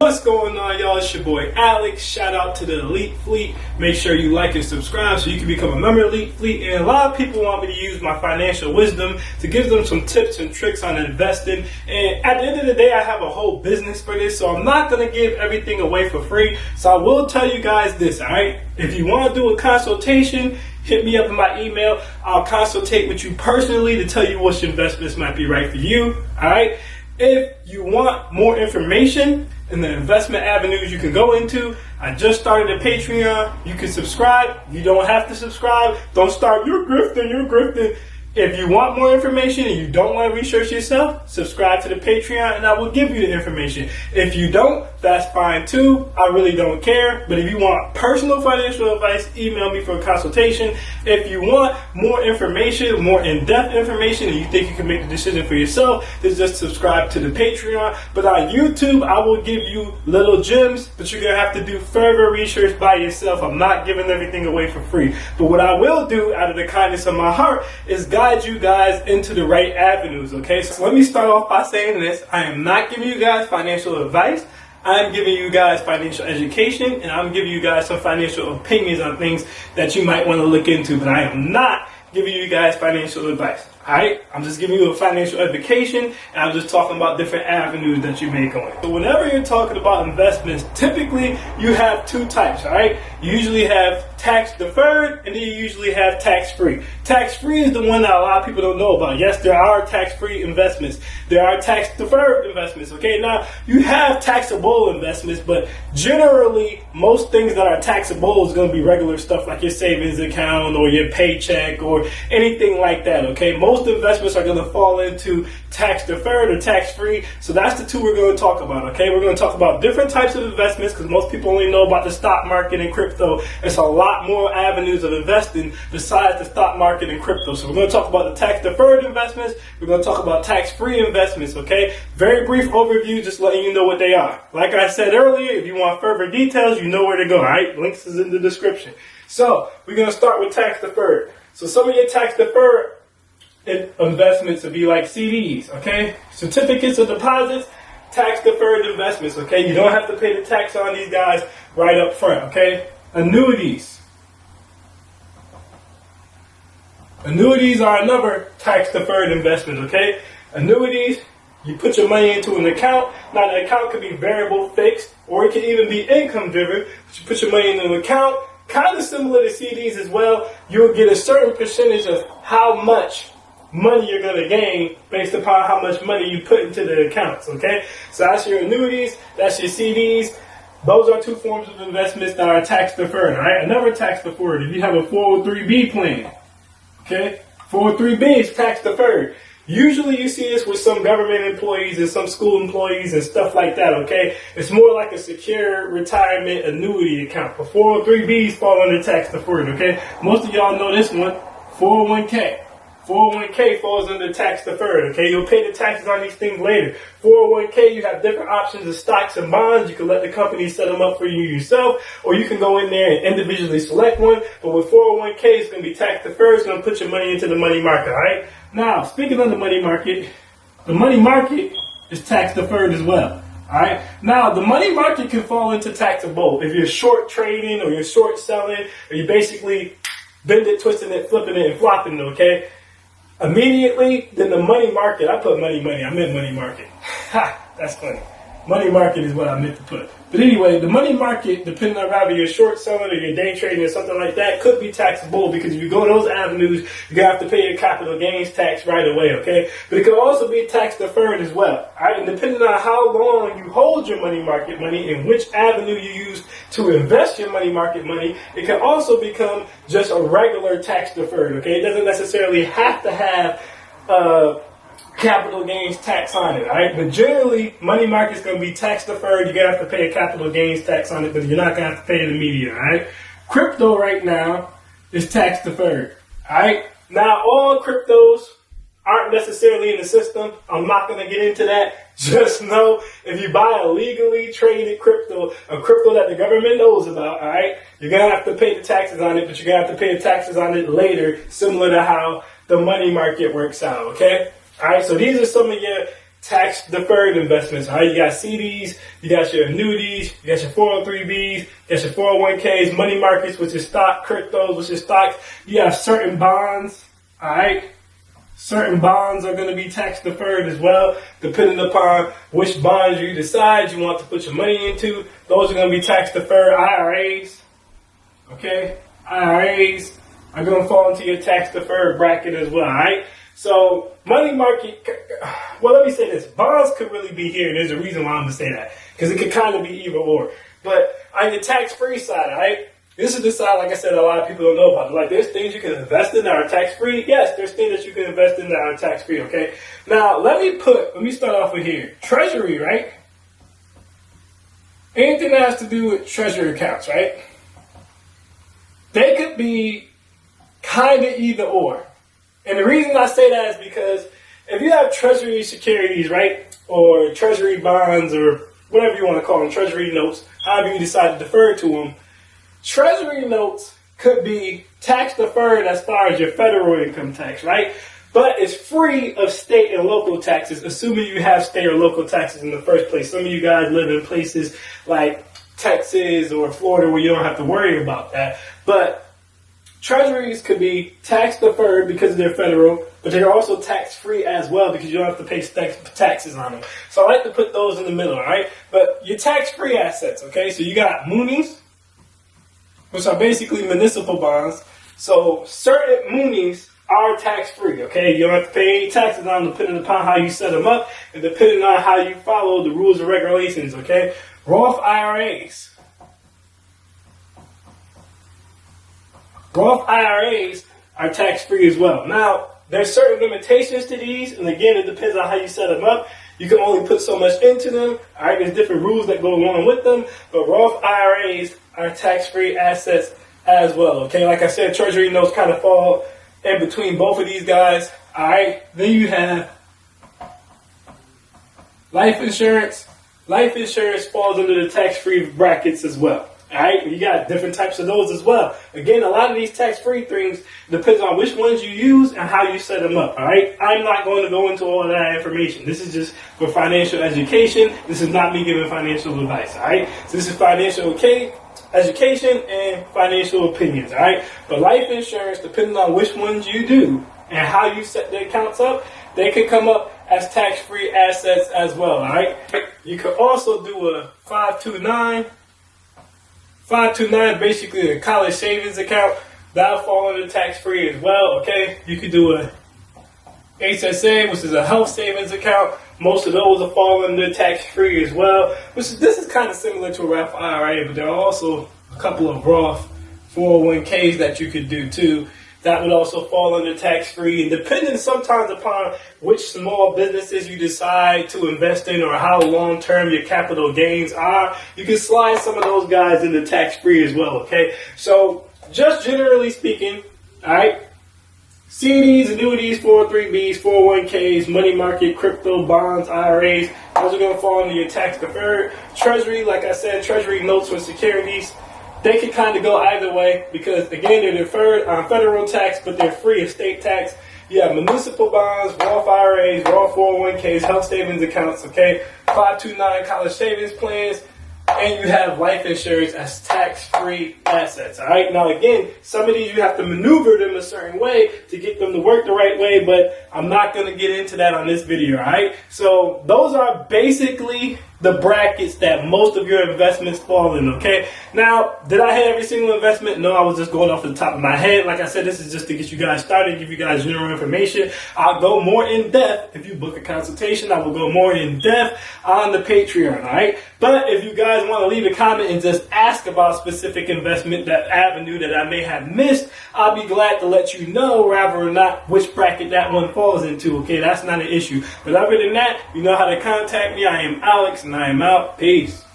What's going on, y'all? It's your boy Alex. Shout out to the Elite Fleet. Make sure you like and subscribe so you can become a member of Elite Fleet. And a lot of people want me to use my financial wisdom to give them some tips and tricks on investing. And at the end of the day, I have a whole business for this, so I'm not going to give everything away for free. So I will tell you guys this, all right? If you want to do a consultation, hit me up in my email. I'll consultate with you personally to tell you which investments might be right for you, all right? If you want more information in the investment avenues you can go into, I just started a Patreon. You can subscribe. You don't have to subscribe. Don't start, you're grifting. If you want more information and you don't want to research yourself, subscribe to the Patreon and I will give you the information. If you don't, that's fine too. I really don't care. But if you want personal financial advice, email me for a consultation. If you want more information, more in-depth information, and you think you can make the decision for yourself, then just subscribe to the Patreon. But on YouTube, I will give you little gems, but you're going to have to do further research by yourself. I'm not giving everything away for free. But what I will do out of the kindness of my heart is guide you guys into the right avenues, okay? So let me start off by saying this. I am not giving you guys financial advice. I'm giving you guys financial education, and I'm giving you guys some financial opinions on things that you might want to look into, but I am not giving you guys financial advice. Alright, I'm just giving you a financial education, and I'm just talking about different avenues that you may go in. So whenever you're talking about investments, typically you have two types, alright? You usually have tax deferred, and then you usually have tax free. Tax free is the one that a lot of people don't know about. Yes, there are tax free investments. There are tax deferred investments, okay? Now, you have taxable investments, but generally, most things that are taxable is going to be regular stuff like your savings account or your paycheck or anything like that, okay? Most investments are going to fall into tax deferred or tax free. So that's the two we're going to talk about, okay? We're going to talk about different types of investments because most people only know about the stock market and crypto. It's a lot more avenues of investing besides the stock market and crypto. So we're going to talk about the tax deferred investments. We're going to talk about tax free investments, okay? Very brief overview, just letting you know what they are. Like I said earlier, if you want further details, you know where to go, all right? Links is in the description. So we're going to start with tax deferred. So some of your tax deferred investments would be like CDs, okay? Certificates of deposits, tax deferred investments, okay? You don't have to pay the tax on these guys right up front, okay? Annuities. Annuities are another tax deferred investment, okay? Annuities, you put your money into an account. Now the account could be variable, fixed, or it can even be income driven. But you put your money into an account, kind of similar to CDs as well. You'll get a certain percentage of how much money you're going to gain based upon how much money you put into the accounts, okay? So that's your annuities, that's your CDs. Those are two forms of investments that are tax deferred, all right? Another tax deferred, if you have a 403B plan, okay? 403B is tax deferred. Usually you see this with some government employees and some school employees and stuff like that, okay? It's more like a secure retirement annuity account. But 403Bs fall under tax deferred, okay? Most of y'all know this one, 401k. 401k falls under tax deferred, okay? You'll pay the taxes on these things later. 401k, you have different options of stocks and bonds. You can let the company set them up for you yourself, or you can go in there and individually select one. But with 401k, it's going to be tax deferred. It's going to put your money into the money market, all right? Now, speaking of the money market is tax deferred as well, all right? Now, the money market can fall into taxable. If you're short trading or you're short selling, or you basically bend it, twisting it, flipping it, and flopping it, okay? Immediately, then the money market, I put money, I meant money market. Ha, that's funny. Money market is what I meant to put. But anyway, the money market, depending on whether you're short selling or you're day trading or something like that, could be taxable because if you go those avenues, you're going to have to pay your capital gains tax right away, okay? But it could also be tax deferred as well, all right? And depending on how long you hold your money market money and which avenue you use to invest your money market money, it can also become just a regular tax deferred, okay? It doesn't necessarily have to have capital gains tax on it, all right? But generally, money market's going to be tax deferred. You're going to have to pay a capital gains tax on it, but you're not going to have to pay it immediately, all right? Crypto right now is tax deferred, all right? Now, all cryptos aren't necessarily in the system. I'm not going to get into that. Just know if you buy a legally traded crypto, a crypto that the government knows about, all right, you're going to have to pay the taxes on it, but you're going to have to pay the taxes on it later, similar to how the money market works out, okay? All right, so these are some of your tax deferred investments. All right, you got CDs, you got your annuities, you got your 403Bs, you got your 401Ks, money markets, which is stock, cryptos, which is stocks. You have certain bonds. All right, certain bonds are going to be tax deferred as well, depending upon which bonds you decide you want to put your money into. Those are going to be tax deferred. IRAs, okay, IRAs are going to fall into your tax deferred bracket as well. All right. So money market, well, let me say this. Bonds could really be here, and there's a reason why I'm going to say that, because it could kind of be either or. But on your tax-free side, all right, this is the side, like I said, a lot of people don't know about. Like, there's things you can invest in that are tax-free. Yes, there's things that you can invest in that are tax-free, okay? Now, let me start off with here. Treasury, right? Anything that has to do with treasury accounts, right? They could be kind of either or. And the reason I say that is because if you have treasury securities, right, or treasury bonds, or whatever you want to call them, treasury notes, however you decide to defer to them, treasury notes could be tax deferred as far as your federal income tax, right? But it's free of state and local taxes, assuming you have state or local taxes in the first place. Some of you guys live in places like Texas or Florida where you don't have to worry about that. But treasuries could be tax deferred because they're federal, but they're also tax free as well because you don't have to pay taxes on them. So I like to put those in the middle, all right? But your tax free assets, okay? So you got munis, which are basically municipal bonds. So certain munis are tax free, okay? You don't have to pay any taxes on them depending upon how you set them up and depending on how you follow the rules and regulations, okay? Roth IRAs. Roth IRAs are tax-free as well. Now, there's certain limitations to these, and again, it depends on how you set them up. You can only put so much into them. All right, there's different rules that go along with them, but Roth IRAs are tax-free assets as well. Okay, like I said, treasury notes kind of fall in between both of these guys. All right, then you have life insurance. Life insurance falls under the tax-free brackets as well. All right, you got different types of those as well. Again, a lot of these tax-free things depends on which ones you use and how you set them up. All right, I'm not going to go into all of that information. This is just for financial education. This is not me giving financial advice. All right, so this is financial education and financial opinions. All right, but life insurance, depending on which ones you do and how you set the accounts up, they can come up as tax-free assets as well. All right, you could also do a 529. 529 basically a college savings account. That'll fall under tax-free as well, okay? You could do a HSA, which is a health savings account. Most of those will fall under tax-free as well. This is kind of similar to a Roth IRA, but there are also a couple of Roth 401Ks that you could do too. That would also fall under tax-free. And depending sometimes upon which small businesses you decide to invest in or how long-term your capital gains are, you can slide some of those guys into tax-free as well, okay? So just generally speaking, all right, CDs, annuities, 403Bs, 401Ks, money market, crypto, bonds, IRAs, those are going to fall under your tax-deferred. Treasury, like I said, treasury notes or securities, they can kind of go either way because, again, they're deferred on federal tax, but they're free of state tax. You have municipal bonds, Roth IRAs, Roth 401Ks, health savings accounts, okay, 529 college savings plans, and you have life insurance as tax-free assets, all right? Now, again, some of these you have to maneuver them a certain way to get them to work the right way, but I'm not going to get into that on this video, all right? So those are basically the brackets that most of your investments fall in, okay? Now, did I hit every single investment? No, I was just going off the top of my head. Like I said, this is just to get you guys started, give you guys general information. I'll go more in depth. If you book a consultation, I will go more in depth on the Patreon, all right? But if you guys want to leave a comment and just ask about specific investment, that avenue that I may have missed, I'll be glad to let you know rather or not which bracket that one falls into, okay? That's not an issue. But other than that, you know how to contact me. I am Alex, and I am out. Peace.